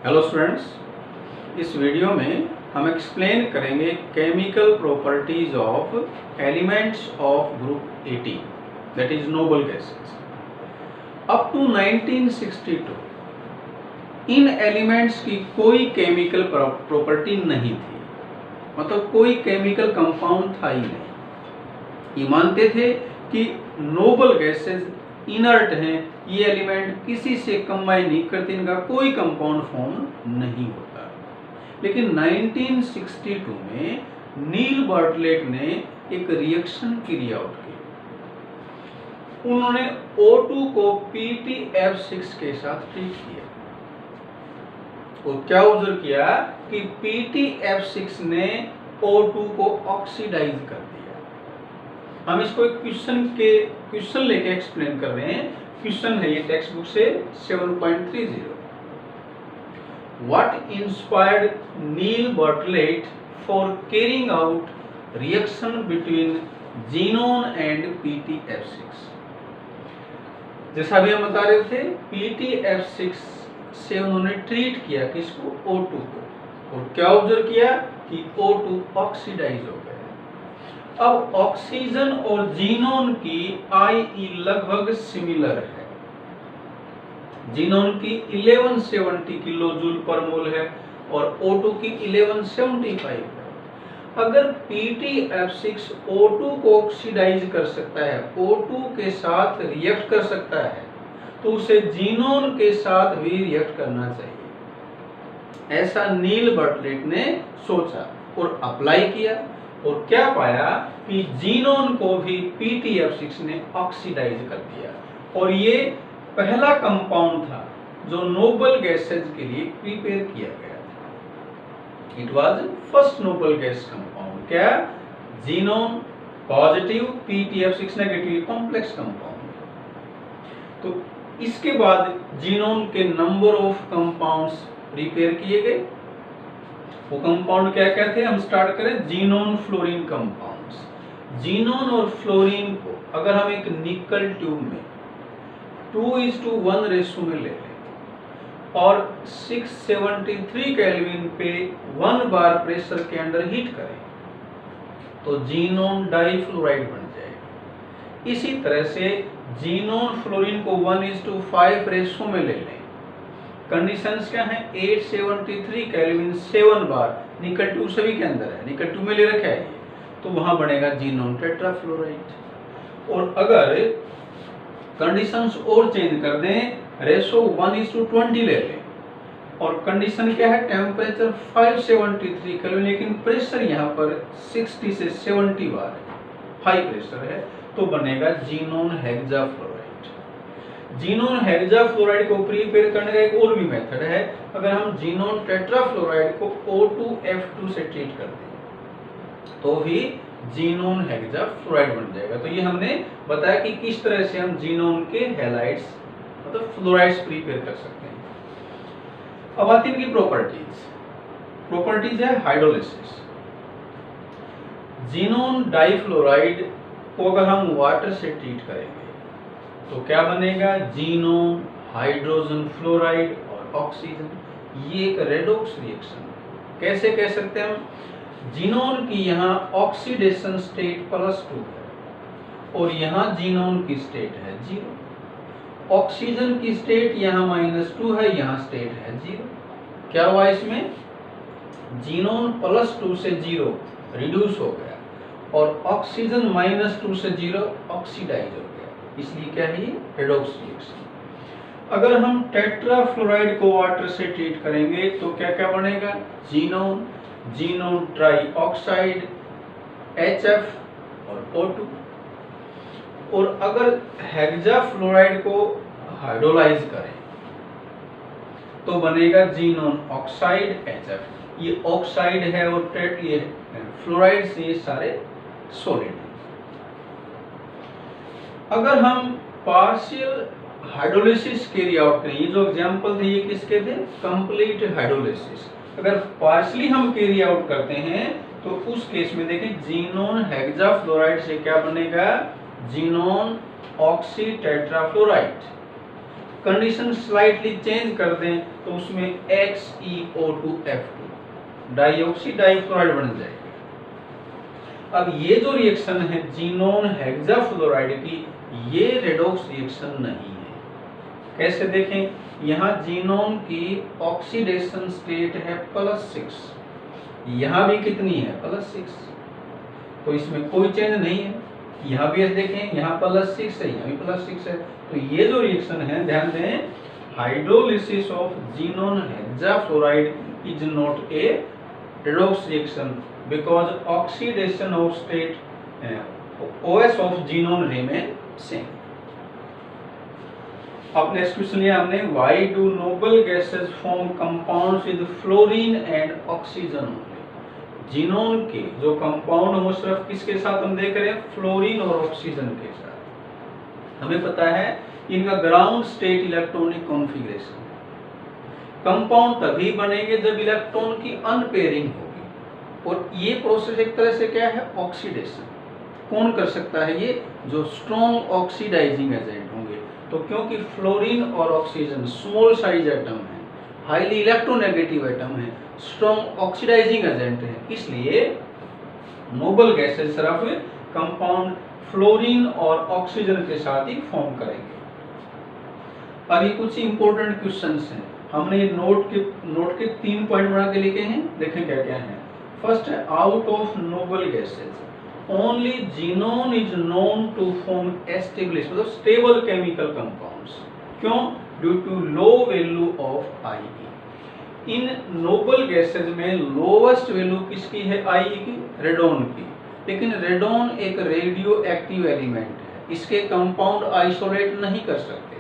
Hello students, इस video में हम एक्सप्लेन करेंगे chemical properties of elements of group 80 that is noble gases. Up to 1962 इन elements की कोई केमिकल प्रॉपर्टी नहीं थी, मतलब कोई केमिकल कंपाउंड था ही नहीं। ये मानते थे कि नोबल गैसेस इनर्ट हैं, ये एलिमेंट किसी से कंबाइन नहीं करते, इनका कोई कंपाउंड फॉर्म नहीं होता। लेकिन 1962 में नील बर्टलेट ने एक रिएक्शन कैरी आउट की। उन्होंने O2 को PtF6 के साथ ट्रीट किया और क्या ऑब्जर्व किया कि PtF6 ने O2 को ऑक्सीडाइज कर दिया। हम इसको एक क्वेश्चन लेके एक्सप्लेन कर रहे हैं। क्वेश्चन है ये टेक्स्ट बुक से 7.30। What inspired Neil Bartlett for carrying out reaction between xenon and PtF6? जैसा भी हम बता रहे थे, PtF6 से उन्होंने ट्रीट किया किसको? O2 को, और क्या ऑब्जर्व किया कि O2 ऑक्सीडाइज हो गया। अब ऑक्सीजन और जीनोन की IE लगभग सिमिलर है। जीनोन की 1170 किलो जूल पर मोल है और O2 की 1175 है। अगर PtF6 O2 को ऑक्सीडाइज कर सकता है, O2 के साथ रिएक्ट कर सकता है, तो उसे जीनोन के साथ भी रिएक्ट करना चाहिए। ऐसा नील बर्टलेट ने सोचा और अप्लाई किया, और क्या पाया कि जीनोन को भी PtF6 ने ऑक्सीडाइज कर दिया। और ये पहला कंपाउंड था जो नोबल गैसेज के लिए प्रिपेयर किया गया था। It was first noble gas compound. क्या? Xenon positive, PtF6 negative, complex compound. तो इसके बाद जीनोन के नंबर ऑफ कंपाउंड्स प्रिपेयर किए गए। वो कंपाउंड क्या क्या थे? हम स्टार्ट करें जीनोन फ्लोरीन कंपाउंड्स। जीनोन और फ्लोरीन को अगर हम एक निकल ट्यूब में 2:1 रेशो में ले लें और 673 केल्विन पे 1 बार प्रेशर के अंदर हीट करें, तो जीनोन डाइफ्लोराइड बन जाएगा। इसी तरह से जीनोन फ्लोरीन को 1:5 रेशो में ले लें। कंडीशंस क्या हैं? 873 केल्विन 7 बार, निकल ट्यूब सभी के अंदर है, निकल ट्यूब में ले रखा है ये, तो वहां बनेगा जीनोन टेट्राफ्लोराइड। और अगर कंडीशंस और चेंज कर दें, रेशो 1:20 ले लें, और कंडीशन क्या है? टेम्परेचर 573 केल्विन, लेकिन प्रेशर यहाँ पर 60 से 70 बार है, हाई प्रेशर है, तो बनेगा जीनोन हेक्साफ्लोराइड। जीनोन हेक्साफ्लोराइड को प्रिपेयर करने का एक और भी मेथड है। अगर हम जीनोन टेट्राफ्लोराइड को O2F2 से ट्रीट कर दें तो भी जीनोन हेक्साफ्लोराइड बन जाएगा। तो ये हमने बताया कि किस तरह से हम जीनोन के हैलाइड्स मतलब फ्लोराइड्स प्रिपेयर कर सकते हैं। अब आती है इनकी प्रॉपर्टीज है हाइड्रोलिसिस। जीनोन डाइफ्लोराइड को अगर हम वाटर से ट्रीट करेंगे तो क्या बनेगा? जीनोन, हाइड्रोजन फ्लोराइड और ऑक्सीजन। ये एक रेडॉक्स रिएक्शन है। कैसे कह सकते हैं हम? जीनोन की यहाँ ऑक्सीडेशन स्टेट +2 है और यहाँ जीनोन की स्टेट है 0। ऑक्सीजन की स्टेट यहाँ -2 है, यहाँ स्टेट है 0। क्या हुआ इसमें? जीनोन +2 से 0 रिड्यूस हो गया और ऑक्सीजन -2 से 0 ऑक्सीडाइज हो गया। इसलिए क्या है? ये रेडॉक्स रिएक्शन। अगर हम टेट्राफ्लोराइड को वाटर से ट्रीट करेंगे तो क्या क्या बनेगा? Xenon, xenon try oxide, HF और O2। और अगर हेक्साफ्लोराइड को हाइड्रोलाइज करें तो बनेगा जीनोन ऑक्साइड, HF। ये ऑक्साइड है और ये फ्लोराइड से ये सारे सॉलिड हैं। अगर हम पार्शियल हाइड्रोलिसिस कैरी आउट करें, ये जो एग्जांपल थे ये किसके थे? Complete hydrolysis. अगर पार्शियली हम कैरी आउट करते हैं तो उस केस में देखें, जीनोन हेक्साफ्लोराइड से क्या बनेगा? Xenon oxy tetrafluoride. Condition slightly change कर दें तो उसमें XeO2F2 डाइऑक्सी डाइफ्लोराइड बन जाएगी। अब ये जो रिएक्शन है जीनोन हेक्साफ्लोराइड की, ये रेडॉक्स रिएक्शन नहीं है। कैसे देखें, यहाँ जीनोन की ऑक्सीडेशन स्टेट है +6, यहाँ भी कितनी है +6, तो इसमें कोई चेंज नहीं है। यहाँ भी देखें, यहाँ +6 है, यहाँ भी +6 है। तो ये जो रिएक्शन है, ध्यान दें, hydrolysis of xenon hexafluoride is not a redox reaction because oxidation of state OS of genome remain same। अब नेक्स्ट क्वेश्चन लिया हमने, why do noble gases form compounds with fluorine and oxygen only। Xenon के जो compound हो सिर्फ किसके साथ हम देख रहे हैं, फ्लोरीन और ऑक्सीजन के साथ। हमें पता है इनका ground state electronic configuration. Compound तभी बनेंगे जब इलेक्ट्रॉन की अनपेयरिंग होगी, और ये प्रोसेस एक तरह से क्या है, ऑक्सीडेशन। कौन कर सकता है ये, जो स्ट्रॉन्ग ऑक्सीडाइजिंग एजेंट होंगे। तो क्योंकि फ्लोरीन और ऑक्सीजन स्मॉल साइज एटम है, हाईली इलेक्ट्रोनेगेटिव एटम है, स्ट्रॉन्ग ऑक्सीडाइजिंग एजेंट है, इसलिए नोबल गैसेस सिर्फ कंपाउंड फ्लोरीन और ऑक्सीजन के साथ ही फॉर्म करेंगे। अभी कुछ इंपॉर्टेंट क्वेश्चंस हैं, हमने नोट के 3 पॉइंट बना के लिखे हैं, देखें क्या क्या है। फर्स्ट है, out of noble gases only xenon is known to form establish, मतलब स्टेबल केमिकल कंपाउंड्स। क्यों, due to low value of Ie। इन नोबल गैसेस में लोवेस्ट वैल्यू किसकी है, Ie की, रेडोन की। लेकिन रेडोन एक रेडियो एक्टिव एलिमेंट है, इसके कंपाउंड आइसोलेट नहीं कर सकते,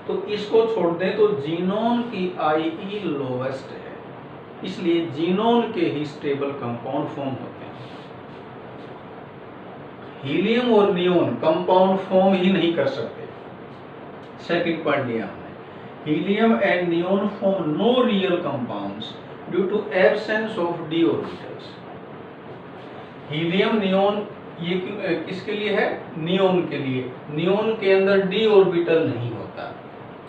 तो इसको छोड़ दें तो जीनोन की Ie लोवेस्ट है, इसलिए जीनोन के ही स्टेबल कंपाउंड फॉर्म होते हैं। हीलियम और नियोन कंपाउंड फॉर्म ही नहीं कर सकते। सेकंड पॉइंट लिया हमने, helium and neon form no real compounds due to absence of d orbitals. Helium neon ये किसके लिए है, नियोन के लिए। नियोन के अंदर d ऑर्बिटल नहीं होता,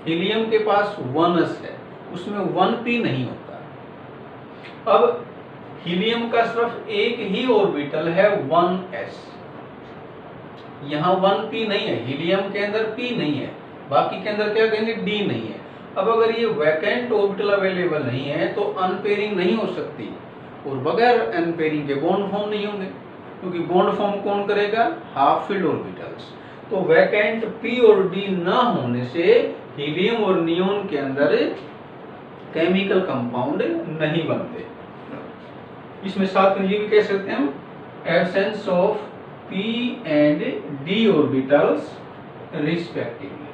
हीलियम के पास 1s है, उसमें 1p नहीं होता। अब हीलियम का सिर्फ एक ही ऑर्बिटल है 1s, यहाँ 1p नहीं है, हीलियम के अंदर p नहीं है, बाकी के अंदर क्या कहेंगे, d नहीं है। अब अगर ये वैकेंट ऑर्बिटल अवेलेबल नहीं है तो अनपेयरिंग नहीं हो सकती, और बगैर अनपेयरिंग के बॉन्ड फॉर्म नहीं होंगे, क्योंकि बॉन्ड फॉर्म कौन करेगा, हाफ फिल्ड ऑर्बिटल्स। तो वैकेंट p और d ना होने से हीलियम और नियोन के अंदर केमिकल कंपाउंड नहीं बनते। इसमें साथ में ये भी कह सकते हैं हम, absence of p and d orbitals respectively,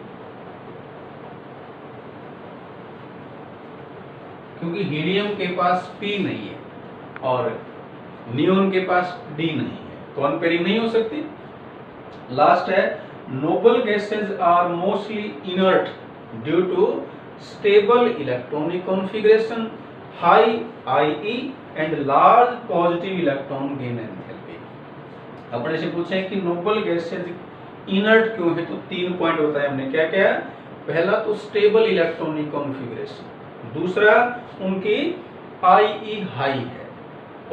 क्योंकि हीलियम के पास p नहीं है और नियोन के पास d नहीं है, तो अनपेयरिंग नहीं हो सकती। लास्ट है, noble gases are mostly inert due to stable electronic configuration, high Ie and large positive electron gain enthalpy. अपने से पूछे कि नोबल गैसेस इनर्ट क्यों है, तो 3 पॉइंट बताए हमने, क्या क्या। पहला तो स्टेबल इलेक्ट्रॉनिक कॉन्फ़िगरेशन, दूसरा उनकी Ie हाई है,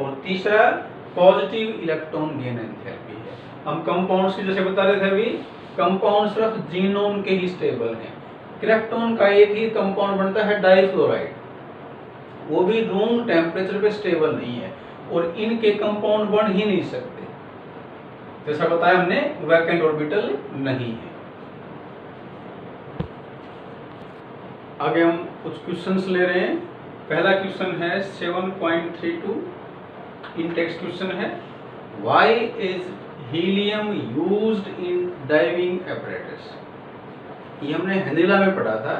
और तीसरा पॉजिटिव इलेक्ट्रॉन गेन एंथैल्पी है। हम कंपाउंड्स की जैसे बता रहे थे अभी, कंपाउंड सिर्फ जीनोन के ही स्टेबल हैं। क्रेप्टोन का एक ही कंपाउंड बनता है डाइफ्लोराइड, वो भी रूम टेम्परेचर पे स्टेबल नहीं है, और इनके कंपाउंड बन ही नहीं सकते। जैसा बताया हमने, वैकेंट ऑर्बिटल नहीं है। आगे हम कुछ क्वेश्चंस ले रहे हैं। पहला क्वेश्चन है 7.32, इन टेक्स्ट क्वेश्चन है, why is helium used in diving apparatus. ये हमने हेनेला में पढ़ा था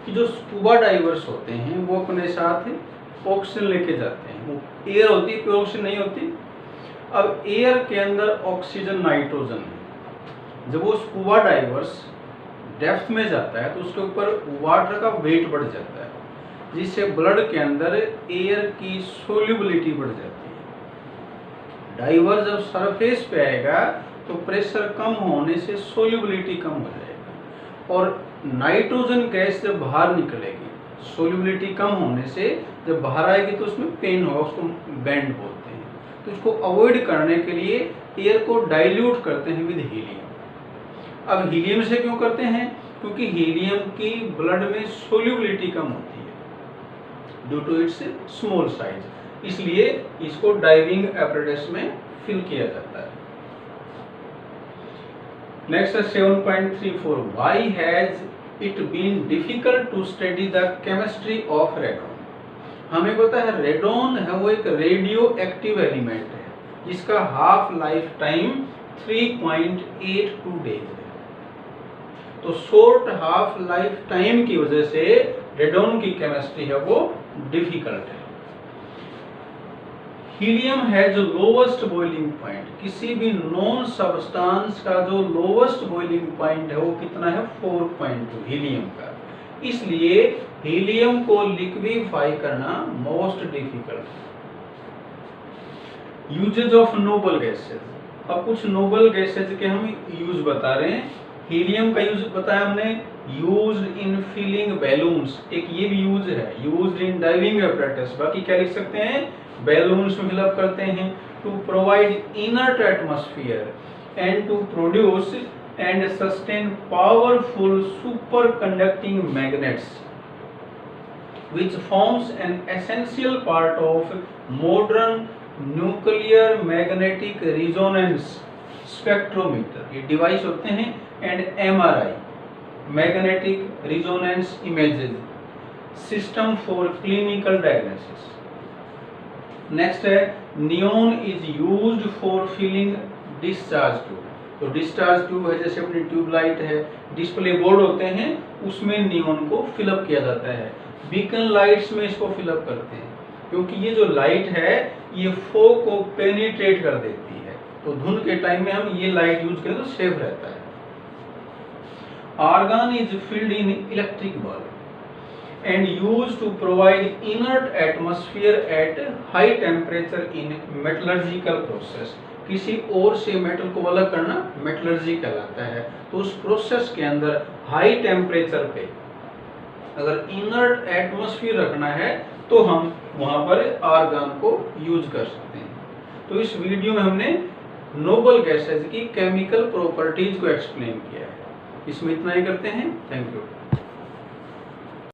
कि जो स्कूबा डाइवर्स होते हैं वो अपने साथ ऑक्सीजन लेके जाते हैं, वो एयर होती है, प्योर ऑक्सीजन नहीं होती। अब एयर के अंदर ऑक्सीजन नाइट्रोजन है, जब वो स्कूबा डाइवर्स डेप्थ में जाता है तो उसके ऊपर वाटर का वेट बढ़ जाता है, जिससे ब्लड के अंदर एयर की सोल्यूबिलिटी बढ़ जाती है। डाइवर जब सरफेस पे आएगा तो प्रेशर कम होने से सोल्यूबिलिटी कम हो जाएगा, और नाइट्रोजन गैस जब बाहर निकलेगी, सोल्युबिलिटी कम होने से जब बाहर आएगी तो उसमें पेन होगा, उसको बैंड बोलते हैं। तो इसको अवॉइड करने के लिए एयर को डाइल्यूट करते हैं विद हीलियम। अब हीलियम से क्यों करते हैं? क्योंकि हीलियम की ब्लड में सोल्युबिलिटी कम होती है due to its small size, इसलिए इसको डाइविंग एपरेटस में फिल किया जाता है। नेक्स्ट है 7.34, why has it been difficult to study the chemistry of radon. हमें पता है रेडॉन है वो एक रेडियो एक्टिव एलिमेंट है जिसका हाफ लाइफ टाइम 3.82 डेज है। तो शॉर्ट हाफ लाइफ टाइम की वजह से रेडॉन की केमिस्ट्री है वो डिफिकल्ट है। हीलियम है जो लोवेस्ट बॉइलिंग पॉइंट, किसी भी नॉन सब्सटेंस का जो लोवेस्ट बॉइलिंग पॉइंट है वो कितना है? 4.2 हीलियम का। इसलिए हीलियम को लिक्विफाई करना मोस्ट डिफिकल्ट है। यूजेज ऑफ नोबल गैसेस, अब कुछ नोबल गैसेज के हम यूज बता रहे हैं। हीलियम का यूज बताया हमने, यूज्ड इन फिलिंग बैलून्स, एक ये भी यूज है, यूज्ड इन डाइविंग एपरेटस। बाकी क्या लिख सकते हैं? बैलून्स में फिलअप करते हैं। To provide inert atmosphere and to produce and sustain powerful super conducting magnets which forms an essential part of modern nuclear magnetic resonance spectrometer। ये डिवाइस होते हैं and MRI magnetic resonance images system for clinical diagnosis. Next है neon is used for filling discharge tube. तो discharge tube है, जैसे अपनी tubelight है, display board होते हैं, उसमें नियॉन को फिलअप किया जाता है। बीकन लाइट्स में इसको फिलअप करते हैं क्योंकि ये जो लाइट है ये फॉग को पेनिट्रेट कर देती है, तो धुंध के टाइम में हम ये लाइट यूज करें तो सेफ रहता है। Argon is filled in electric bulb and use to provide inert atmosphere at high temperature in metallurgical process. किसी और से मेटल को अलग करना मेटलर्जी कहलाता है। तो उस प्रोसेस के अंदर हाई टेम्परेचर पे अगर इनर्ट एटमॉस्फेयर रखना है तो हम वहां पर आर्गन को यूज कर सकते हैं। तो इस वीडियो में हमने नोबल गैसेज की केमिकल प्रॉपर्टीज को एक्सप्लेन किया है। इसमें इतना ही करते हैं। Thank you.